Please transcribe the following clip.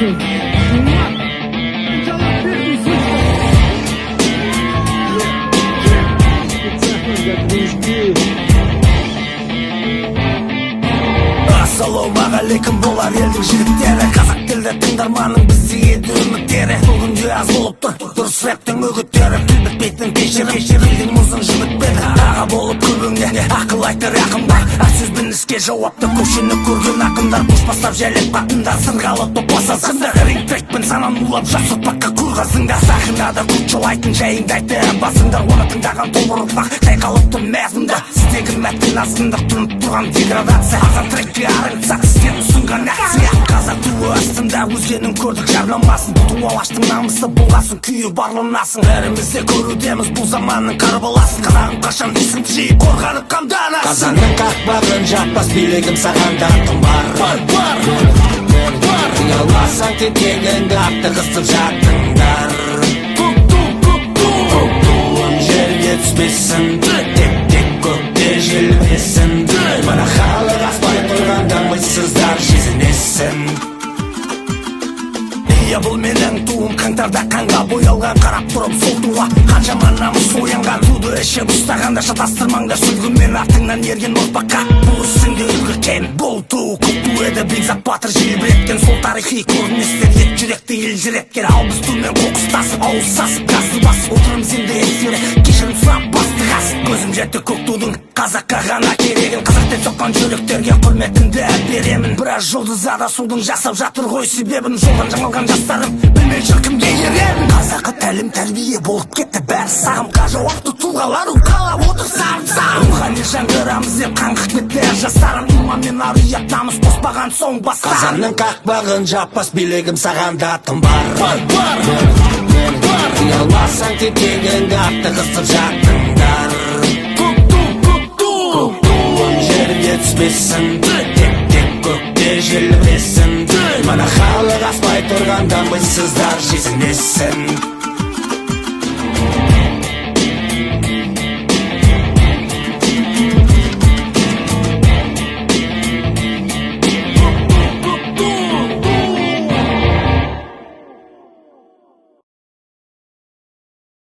söz. Bunlar cevap verdi söz. Assalamualaikum bolar elдің жігіттері, қазақ тілді тыңдарманның бізді еді үміттері. Бүгінде аз болып тұр дұрыс рэптің үгіттері, тіл бітпейтін кешірілдің мұзын жібітпеді. Аға болып көбіңде ақыл айтар ақындар, сөзбен іске жауапты көшені көрген ақындар. Көш бастап жәлеп қатындар, сырғалы топаса сындар. Рингтрекпен санан улап жас ұрпаққа көрғазыңдар. Сахнада күт жолайтын жайыңды айтты басыңдар. Оны тыңдаған тобыр ұрпақ тайқалып тұр мәзмұнда. Сіздегі мәттен азғындық тұнып тұрған деградация. Азан трекке арыңсақ сен ұсынған акция. Қазақ туы астында өзгенің көрдік жарламасын. Ту алаштың намысы болғасын, күйі барланасың. Бәрімізде көрудеміз бұл заманның қарбаласын. Қазағым қашан есің жиып қорғанып қамданасың. Қазанның қақпағын жаппас билігім саған датым бар. Ұяласаң тетегіңді атты қысып жаттыңдар. Туым жерге түспесін, тек көкте желбесін. Мына халық аспай тұрғанда мыйсыздар сезінесін. Бұл менің туым қаңтарда қанға боялған. Қарап тұрып сол туға қаншама намыс оянған. Туды ішіп ұстағанда шатастырмаңдар сүлгімен артыңнан ерген ұрпаққа. Бұл ісіңде үлгірген бұл ту көк ту еді. Бекзат батыр желбіреткен сол тарихи көріністер ет жүректі елжіреткен. Ал біз тумен қоқыстасып ауыз сасып газды басып отырым сенде ескере кешірім сұрап басты қасып. Көзім жетті көк тудың қазаққа ғана керегін. қазақтен соққан жүректерге құрметімді беремін. Біраз жұлдыз адасудың жасап жатыр ғой себебін. жолдан жаңалған жастарым білмей жүр кімге еремін. қазақы тәлім тәрбие болып кетті бәрі сағымға. жауапты тұлғалар қалап отыр сарымсақ. рухани жаңғырамыз деп қаңғып кетті әр жастарым. иман мен ар ұят намыс қоспаған соң бастарым. қазанның қақпағын жаппас билігім саған датым бар. ұяласаң тетегіңді атты қысып жаттыңдар. туым жерге түспесін, тек көкте желбесін. Мына халық аспай тұрғанда мыйсыздар сезінесін.